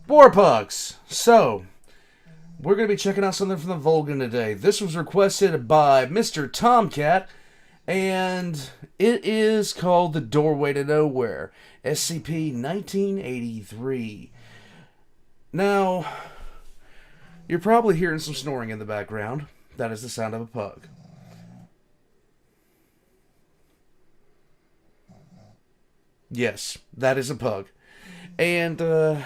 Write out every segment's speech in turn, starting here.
War Pugs. So, we're going to be checking out something from the Volgun today. This was requested by Mr. Tomcat, and it is called The Doorway to Nowhere, SCP-1983. Now, you're probably hearing some snoring in the background. That is the sound of a pug. Yes, that is a pug. And,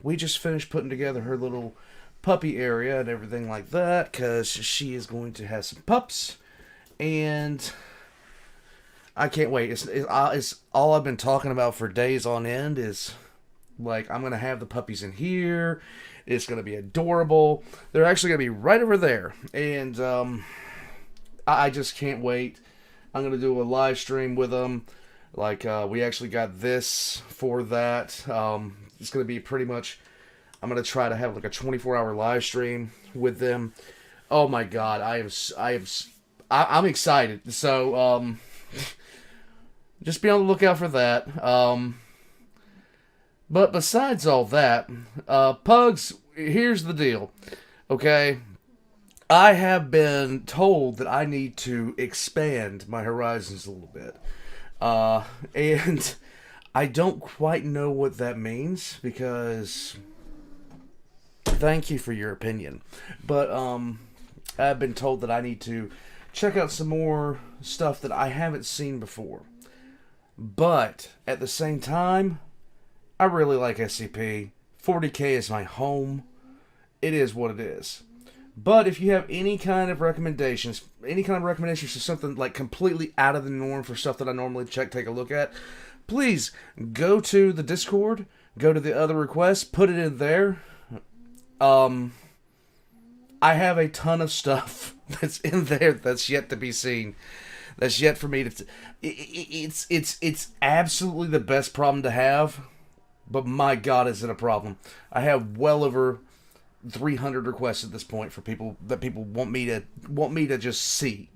we just finished putting together her little puppy area and everything like that, because she is going to have some pups, and I can't wait. It's all I've been talking about for days on end is, like, I'm going to have the puppies in here. It's going to be adorable. They're actually going to be right over there, and I just can't wait. I'm going to do a live stream with them. Like, we actually got this for that. It's going to be pretty much, I'm going to try to have like a 24-hour live stream with them. Oh my god, I'm excited. So, just be on the lookout for that. But besides all that, Pugs, here's the deal. Okay? I have been told that I need to expand my horizons a little bit. And I don't quite know what that means, because thank you for your opinion. But I've been told that I need to check out some more stuff that I haven't seen before. But at the same time, I really like SCP. 40K is my home. It is what it is. But if you have any kind of recommendations for something like completely out of the norm for stuff that I normally take a look at, please go to the Discord, go to the other requests, put it in there. I have a ton of stuff that's in there that's yet to be seen. That's yet for me to... It's absolutely the best problem to have, but my god, is it a problem. I have well over 300 requests at this point for people want me to just see.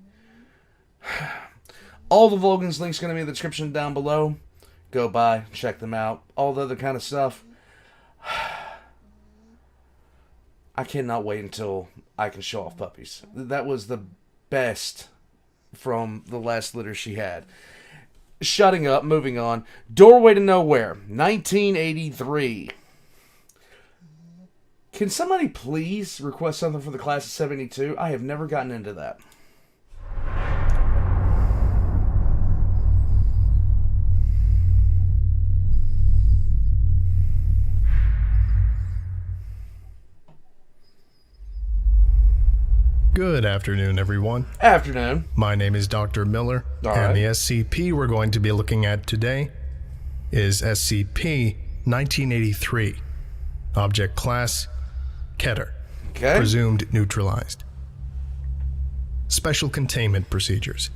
All the Volgun's links going to be in the description down below. Go by, check them out. All the other kind of stuff. I cannot wait until I can show off puppies. That was the best from the last litter she had. Shutting up, moving on. Doorway to Nowhere, 1983. Can somebody please request something for the class of 72? I have never gotten into that. Good afternoon, everyone. Afternoon. My name is Dr. Miller, and the SCP we're going to be looking at today is SCP-1983. Object Class, Keter. Okay. Presumed neutralized. Special Containment Procedures.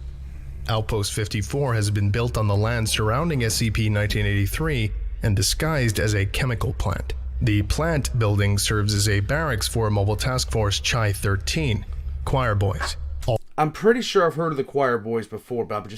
Outpost 54 has been built on the land surrounding SCP-1983 and disguised as a chemical plant. The plant building serves as a barracks for Mobile Task Force Chi-13, Choir Boys. I'm pretty sure I've heard of the Choir Boys before, but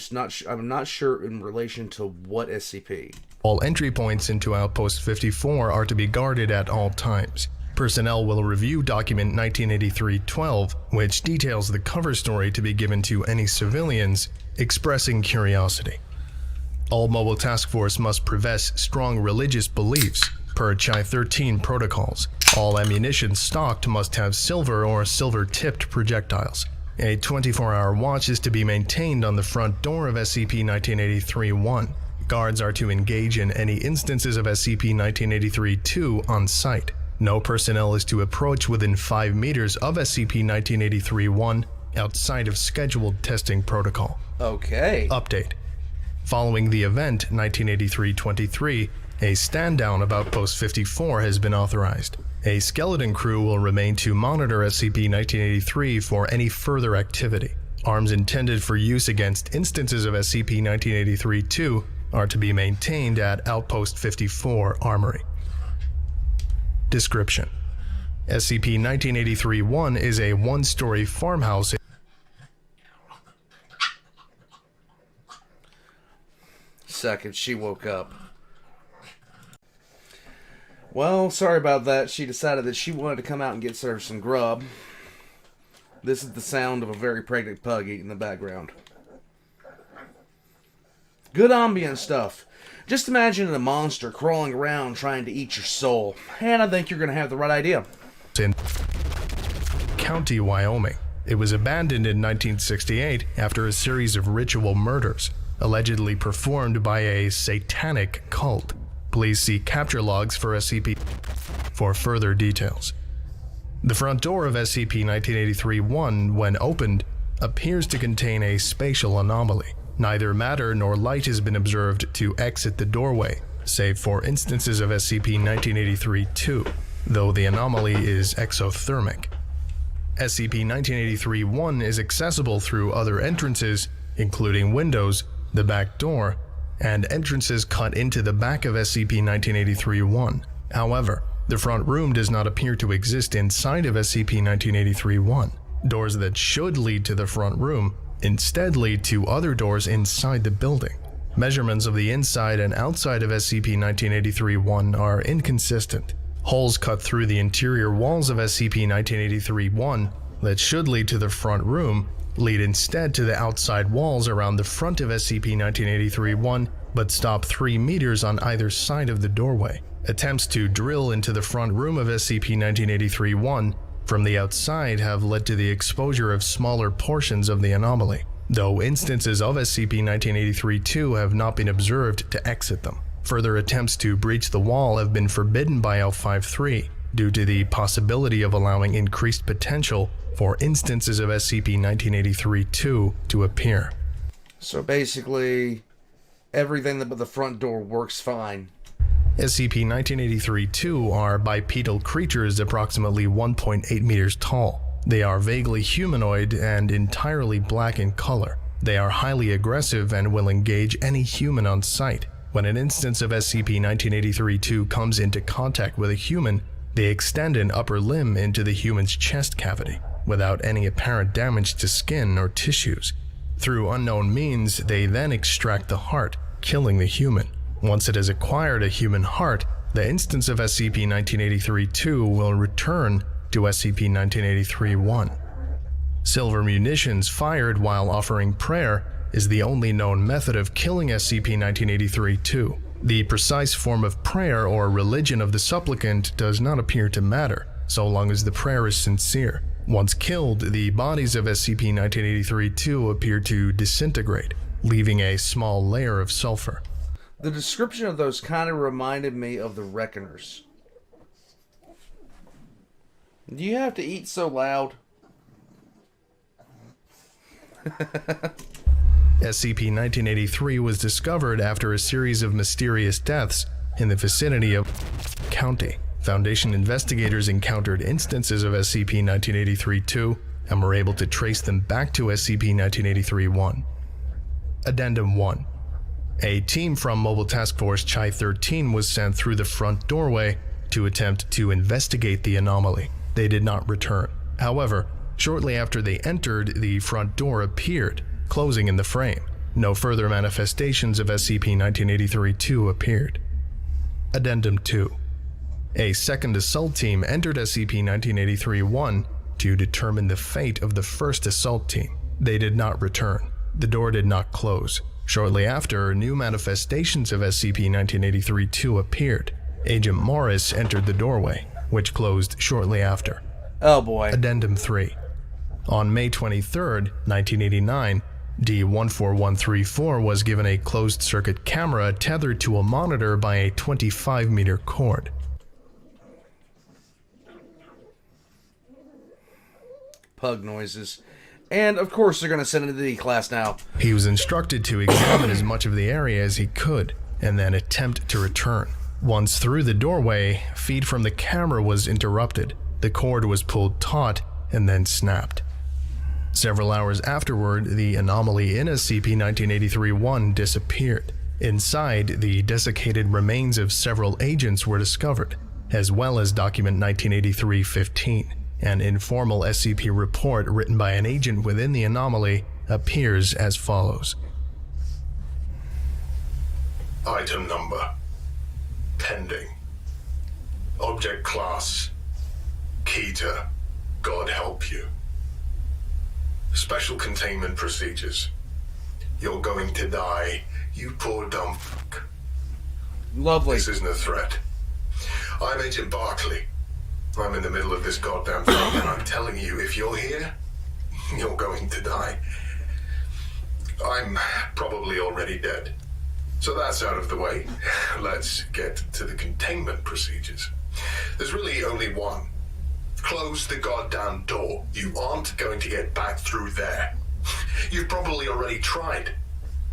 I'm not sure in relation to what SCP. All entry points into Outpost 54 are to be guarded at all times. Personnel will review document 1983-12, which details the cover story to be given to any civilians expressing curiosity. All Mobile Task Force must profess strong religious beliefs per Chi-13 protocols. All ammunition stocked must have silver or silver-tipped projectiles. A 24-hour watch is to be maintained on the front door of SCP-1983-1. Guards are to engage in any instances of SCP-1983-2 on site. No personnel is to approach within 5 meters of SCP-1983-1 outside of scheduled testing protocol. Okay. Update. Following the event 1983-23, a stand-down of Outpost 54 has been authorized. A skeleton crew will remain to monitor SCP-1983 for any further activity. Arms intended for use against instances of SCP-1983-2 are to be maintained at Outpost 54 Armory. Description: SCP-1983-1 is a one-story farmhouse. Second, she woke up. Well, sorry about that. She decided that she wanted to come out and get served some grub. This is the sound of a very pregnant pug eating in the background. Good ambient stuff. Just imagine a monster crawling around trying to eat your soul. And I think you're going to have the right idea. In County, Wyoming. It was abandoned in 1968 after a series of ritual murders, allegedly performed by a satanic cult. Please see capture logs for SCP for further details. The front door of SCP-1983-1, when opened, appears to contain a spatial anomaly. Neither matter nor light has been observed to exit the doorway, save for instances of SCP-1983-2, though the anomaly is exothermic. SCP-1983-1 is accessible through other entrances, including windows, the back door, and entrances cut into the back of SCP-1983-1. However, the front room does not appear to exist inside of SCP-1983-1. Doors that should lead to the front room instead lead to other doors inside the building. Measurements of the inside and outside of SCP-1983-1 are inconsistent. Holes cut through the interior walls of SCP-1983-1 that should lead to the front room lead instead to the outside walls around the front of SCP-1983-1, but stop 3 meters on either side of the doorway. Attempts to drill into the front room of SCP-1983-1 from the outside have led to the exposure of smaller portions of the anomaly, though instances of SCP-1983-2 have not been observed to exit them. Further attempts to breach the wall have been forbidden by L53 due to the possibility of allowing increased potential for instances of SCP-1983-2 to appear. So basically, everything but the front door works fine. SCP-1983-2 are bipedal creatures approximately 1.8 meters tall. They are vaguely humanoid and entirely black in color. They are highly aggressive and will engage any human on sight. When an instance of SCP-1983-2 comes into contact with a human, they extend an upper limb into the human's chest cavity, without any apparent damage to skin or tissues. Through unknown means, they then extract the heart, killing the human. Once it has acquired a human heart, the instance of SCP-1983-2 will return to SCP-1983-1. Silver munitions fired while offering prayer is the only known method of killing SCP-1983-2. The precise form of prayer or religion of the supplicant does not appear to matter, so long as the prayer is sincere. Once killed, the bodies of SCP-1983-2 appear to disintegrate, leaving a small layer of sulfur. The description of those kind of reminded me of the Reckoners. Do you have to eat so loud? SCP-1983 was discovered after a series of mysterious deaths in the vicinity of County. Foundation investigators encountered instances of SCP-1983-2 and were able to trace them back to SCP-1983-1. Addendum 1. A team from Mobile Task Force Chi-13 was sent through the front doorway to attempt to investigate the anomaly. They did not return. However, shortly after they entered, the front door appeared, closing in the frame. No further manifestations of SCP-1983-2 appeared. Addendum 2. A second assault team entered SCP-1983-1 to determine the fate of the first assault team. They did not return. The door did not close. Shortly after, new manifestations of SCP-1983-2 appeared. Agent Morris entered the doorway, which closed shortly after. Oh boy. Addendum 3. On May 23, 1989, D-14134 was given a closed-circuit camera tethered to a monitor by a 25-meter cord. Pug noises. And, of course, they're going to send him to the D-class now. He was instructed to examine as much of the area as he could, and then attempt to return. Once through the doorway, feed from the camera was interrupted. The cord was pulled taut and then snapped. Several hours afterward, the anomaly in SCP-1983-1 disappeared. Inside, the desiccated remains of several agents were discovered, as well as Document 1983-15. An informal SCP report written by an agent within the anomaly appears as follows. Item number. Pending. Object class, Keter, God help you. Special containment procedures. You're going to die, you poor dumb fuck. Lovely. This isn't a threat. I'm Agent Barkley. I'm in the middle of this goddamn thing, and I'm telling you, if you're here, you're going to die. I'm probably already dead. So that's out of the way. Let's get to the containment procedures. There's really only one. Close the goddamn door. You aren't going to get back through there. You've probably already tried.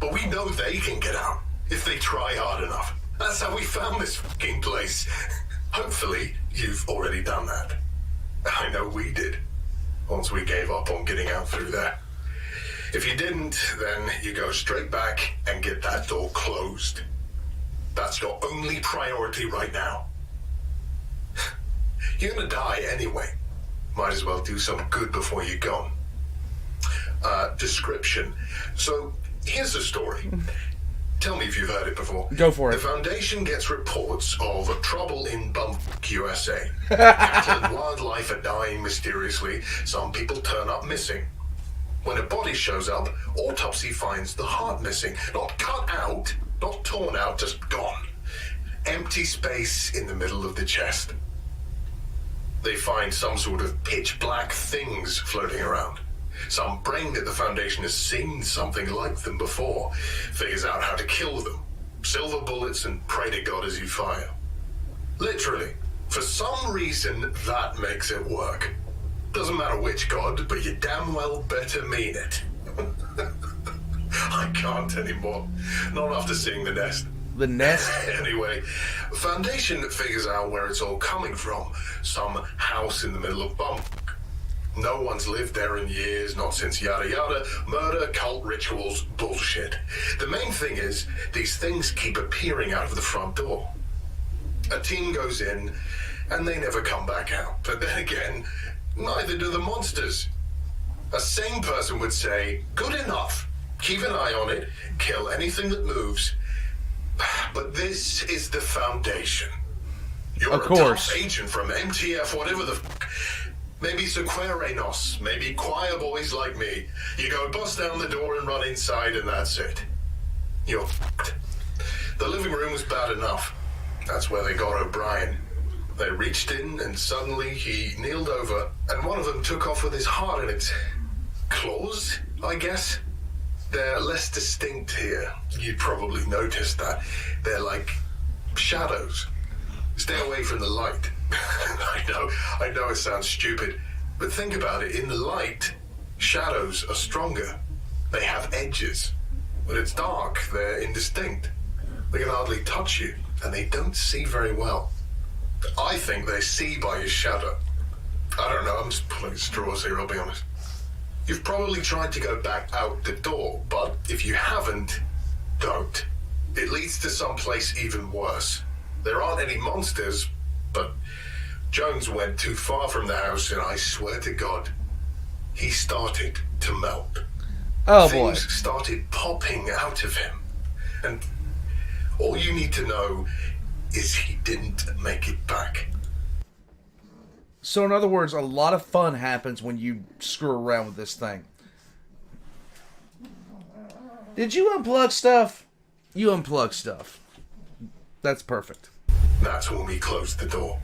But we know they can get out if they try hard enough. That's how we found this fucking place. Hopefully, you've already done that. I know we did. Once we gave up on getting out through there. If you didn't, then you go straight back and get that door closed. That's your only priority right now. You're gonna die anyway. Might as well do some good before you're gone. Description. So, here's the story. Tell me if you've heard it before. Go for it. The Foundation gets reports of trouble in Bumfuck, USA. Cattle and wildlife are dying mysteriously. Some people turn up missing. When a body shows up, autopsy finds the heart missing. Not cut out, not torn out, just gone. Empty space in the middle of the chest. They find some sort of pitch black things floating around. Some brain at the Foundation has seen something like them before, figures out how to kill them. Silver bullets and pray to God as you fire. Literally, for some reason, that makes it work. Doesn't matter which God, but you damn well better mean it. I can't anymore. Not after seeing the nest. The nest? Anyway, Foundation figures out where it's all coming from. Some house in the middle of Bumfuck. No one's lived there in years, not since yada yada, murder, cult rituals, bullshit. The main thing is, these things keep appearing out of the front door. A team goes in, and they never come back out. But then again, neither do the monsters. A sane person would say, good enough. Keep an eye on it, kill anything that moves. But this is the Foundation. You're Of course. a top agent from MTF, whatever the maybe Sequerenos, maybe choir boys like me. You go bust down the door and run inside and that's it. You're f***ed. The living room was bad enough. That's where they got O'Brien. They reached in and suddenly he kneeled over and one of them took off with his heart in its claws, I guess. They're less distinct here. You'd probably noticed that. They're like shadows. Stay away from the light. I know it sounds stupid, but think about it. In the light, shadows are stronger. They have edges. When it's dark, they're indistinct. They can hardly touch you, and they don't see very well. I think they see by your shadow. I don't know, I'm just pulling straws here, I'll be honest. You've probably tried to go back out the door, but if you haven't, don't. It leads to someplace even worse. There aren't any monsters, but Jones went too far from the house, and I swear to God, he started to melt. Oh, Things boy. started popping out of him. And all you need to know is he didn't make it back. So, in other words, a lot of fun happens when you screw around with this thing. Did you unplug stuff? You unplug stuff. That's perfect. That's when we closed the door.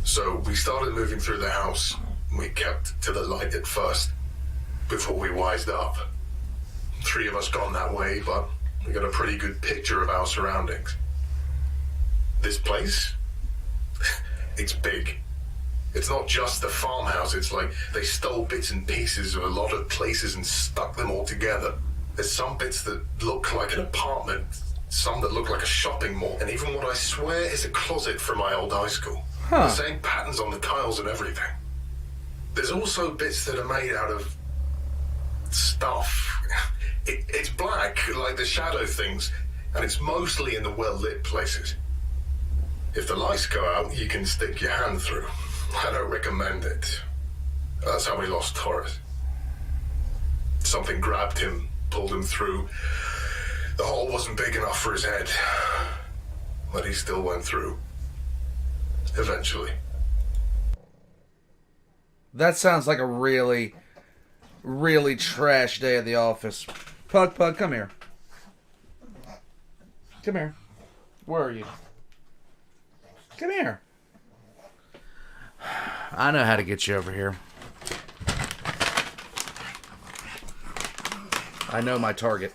So we started moving through the house. We kept to the light at first, before we wised up. 3 of us gone that way, but we got a pretty good picture of our surroundings. This place? It's big. It's not just the farmhouse, it's like they stole bits and pieces of a lot of places and stuck them all together. There's some bits that look like an apartment, some that look like a shopping mall, and even what I swear is a closet from my old high school. Huh. The same patterns on the tiles and everything. There's also bits that are made out of stuff. It's black, like the shadow things, and it's mostly in the well-lit places. If the lights go out, you can stick your hand through. I don't recommend it. That's how we lost Torres. Something grabbed him, pulled him through. The hole wasn't big enough for his head, but he still went through. eventually. That sounds like a really, really trash day at the office. Pug Pug, come here. Come here. Where are you? Come here. I know how to get you over here. I know my target.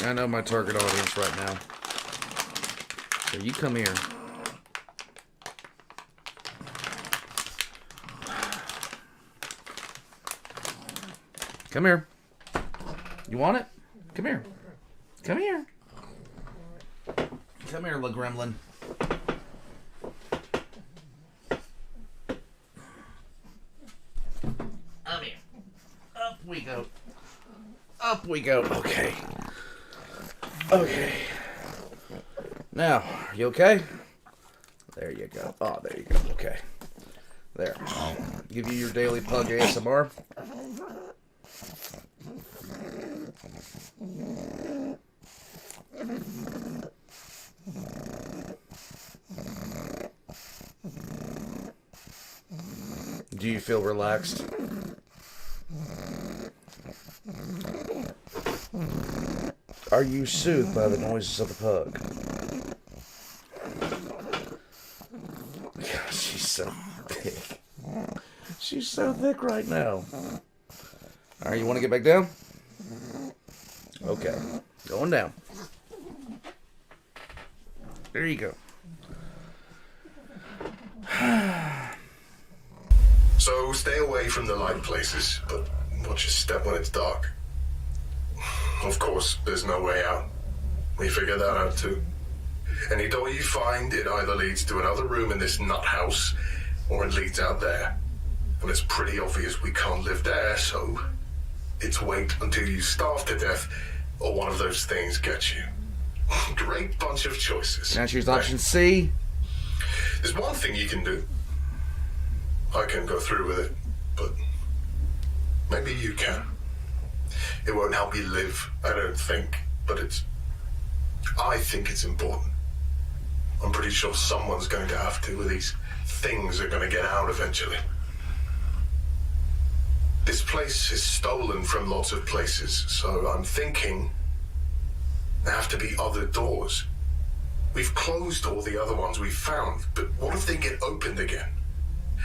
I know my target audience right now. So you come here. Come here. You want it? Come here. Come here. Come here, little gremlin. Come here. Up we go. Up we go. Okay. Okay. Now, are you okay? There you go. Oh, there you go. Okay. There. I'll give you your daily Pug ASMR. Do you feel relaxed? Are you soothed by the noises of the pug? God, she's so thick. She's so thick right now. Alright, you want to get back down? Okay. Going down. There you go. So stay away from the light places, but watch your step when it's dark. Of course, there's no way out. We figured that out too. Any door you find, it either leads to another room in this nut house, or it leads out there. And it's pretty obvious we can't live there, so it's wait until you starve to death, or one of those things gets you. Great bunch of choices. Can I choose option C? There's one thing you can do. I can go through with it, but maybe you can. It won't help you live, I don't think, but I think it's important. I'm pretty sure someone's going to have to, or these things are going to get out eventually. This place is stolen from lots of places, so I'm thinking there have to be other doors. We've closed all the other ones we've found, but what if they get opened again?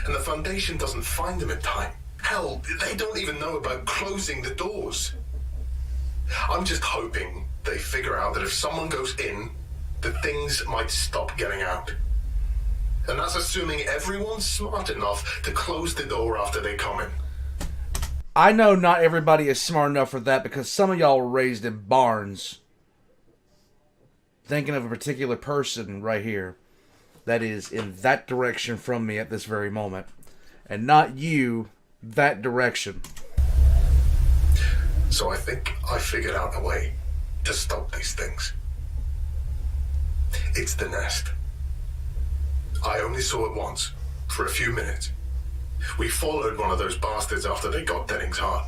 And the Foundation doesn't find them in time. Hell, they don't even know about closing the doors. I'm just hoping they figure out that if someone goes in, the things might stop getting out. And that's assuming everyone's smart enough to close the door after they come in. I know not everybody is smart enough for that because some of y'all were raised in barns. Thinking of a particular person right here that is in that direction from me at this very moment. And not you, that direction. So I think I figured out a way to stop these things. It's the nest. I only saw it once, for a few minutes. We followed one of those bastards after they got Denning's heart.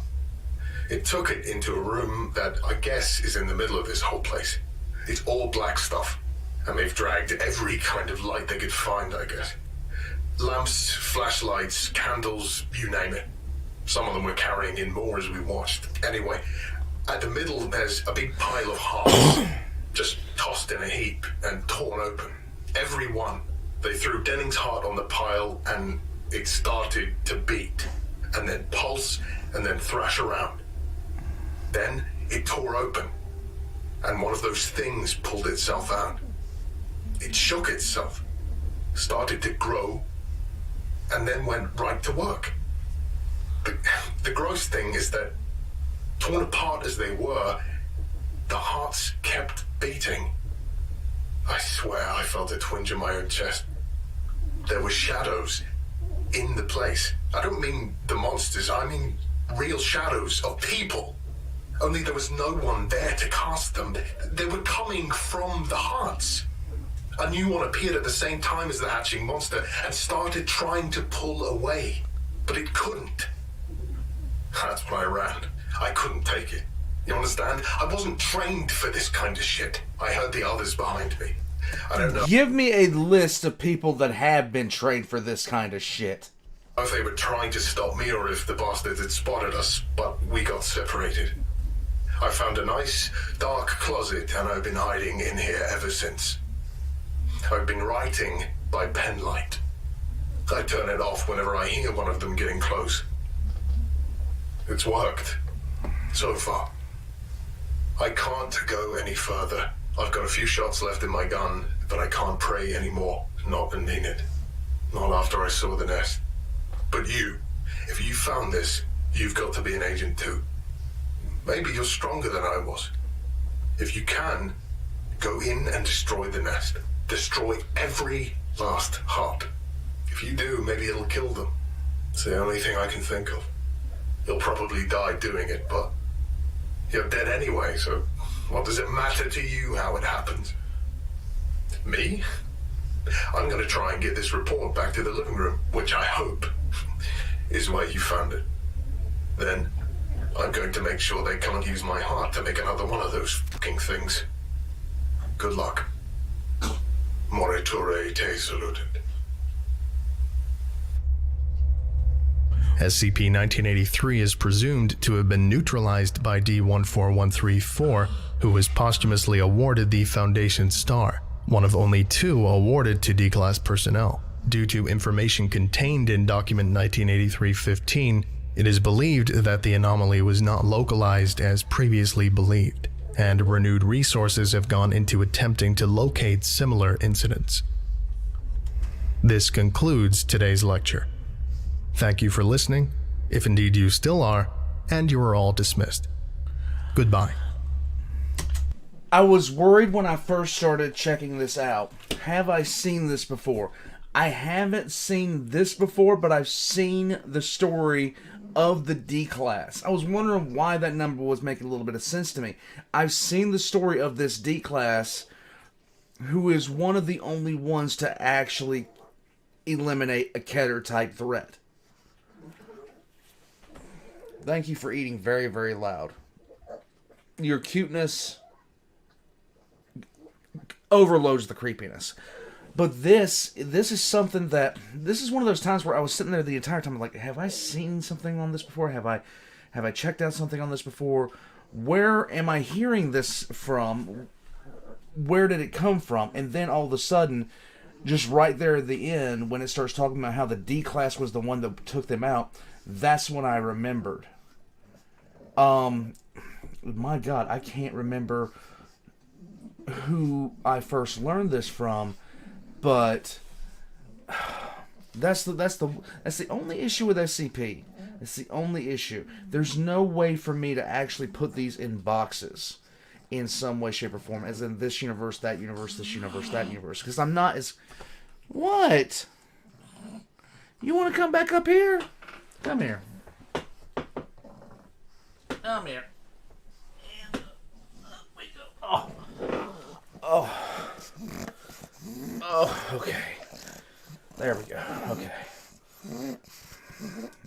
It took it into a room that I guess is in the middle of this whole place. It's all black stuff, and they've dragged every kind of light they could find, I guess. Lamps, flashlights, candles, you name it. Some of them were carrying in more as we watched. Anyway, at the middle there's a big pile of hearts, just tossed in a heap and torn open. Every one. They threw Denning's heart on the pile and it started to beat, and then pulse, and then thrash around. Then it tore open, and one of those things pulled itself out. It shook itself, started to grow, and then went right to work. The gross thing is that, torn apart as they were, the hearts kept beating. I swear I felt a twinge in my own chest. There were shadows in the place. I don't mean the monsters, I mean real shadows of people. Only there was no one there to cast them. They were coming from the hearts. A new one appeared at the same time as the hatching monster and started trying to pull away, but it couldn't. That's when I ran. I couldn't take it. You understand? I wasn't trained for this kind of shit. I heard the others behind me. I don't know Give me a list of people that have been trained for this kind of shit. if they were trying to stop me or if the bastards had spotted us, but we got separated. I found a nice, dark closet and I've been hiding in here ever since. I've been writing by penlight. I turn it off whenever I hear one of them getting close. It's worked. So far. I can't go any further. I've got a few shots left in my gun, but I can't pray anymore. Not and mean it. Not after I saw the nest. But you, if you found this, you've got to be an agent too. Maybe you're stronger than I was. If you can, go in and destroy the nest. Destroy every last heart. If you do, maybe it'll kill them. It's the only thing I can think of. You'll probably die doing it, but you're dead anyway, so what does it matter to you how it happens? Me? I'm gonna try and get this report back to the living room, which I hope is where you found it. Then, I'm going to make sure they can't use my heart to make another one of those fucking things. Good luck. Moritore te saluted. SCP-1983 is presumed to have been neutralized by D-14134, who was posthumously awarded the Foundation Star, one of only 2 awarded to D-Class personnel. Due to information contained in Document 1983-15, it is believed that the anomaly was not localized as previously believed, and renewed resources have gone into attempting to locate similar incidents. This concludes today's lecture. Thank you for listening, if indeed you still are, and you are all dismissed. Goodbye. I was worried when I first started checking this out. Have I seen this before? I haven't seen this before, but I've seen the story of the D-Class. I was wondering why that number was making a little bit of sense to me. I've seen the story of this D-Class, who is one of the only ones to actually eliminate a Keter-type threat. Thank you for eating very, very loud. Your cuteness overloads the creepiness. But this is something that... This is one of those times where I was sitting there the entire time like, have I seen something on this before? Have I checked out something on this before? Where am I hearing this from? Where did it come from? And then all of a sudden, just right there at the end, when it starts talking about how the D-Class was the one that took them out, that's when I remembered. My God, I can't remember who I first learned this from, but that's the only issue with SCP. It's the only issue. There's no way for me to actually put these in boxes in some way, shape, or form, as in this universe, that universe, this universe, that universe, because I'm not as... What? You want to come back up here? Come here. Come here. And up we go. Oh. Oh. Oh, okay. There we go. Okay.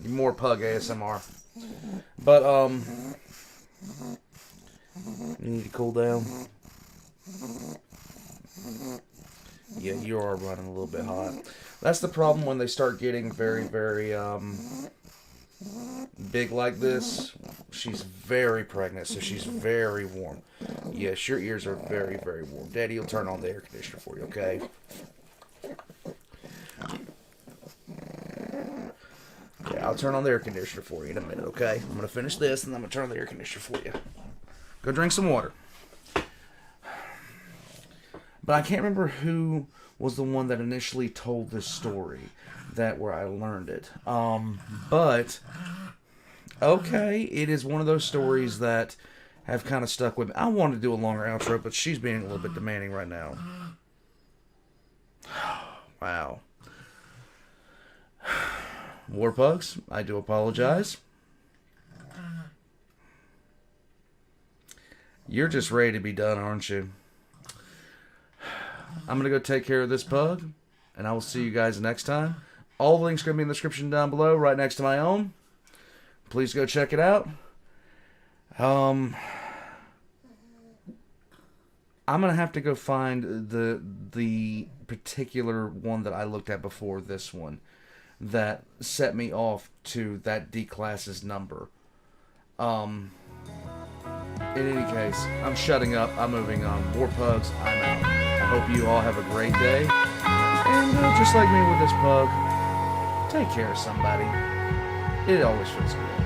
More pug ASMR. But, you need to cool down. Yeah, you are running a little bit hot. That's the problem when they start getting very, very, big like this. She's very pregnant, so she's very warm. Yes, your ears are very, very warm. Daddy will turn on the air conditioner for you, okay? Yeah, I'll turn on the air conditioner for you in a minute, okay? I'm going to finish this, and then I'm going to turn on the air conditioner for you. Go drink some water. But I can't remember who was the one that initially told this story, that where I learned it. But, okay, it is one of those stories that have kind of stuck with me. I wanted to do a longer outro, but she's being a little bit demanding right now. Wow. War Pugs, I do apologize. You're just ready to be done, aren't you? I'm going to go take care of this pug, and I will see you guys next time. All the links are going to be in the description down below, right next to my own. Please go check it out. I'm gonna have to go find the particular one that I looked at before this one that set me off to that D class's number. In any case, I'm shutting up. I'm moving on. More pugs. I'm out. I hope you all have a great day. And just like me with this pug, take care of somebody. It always feels good.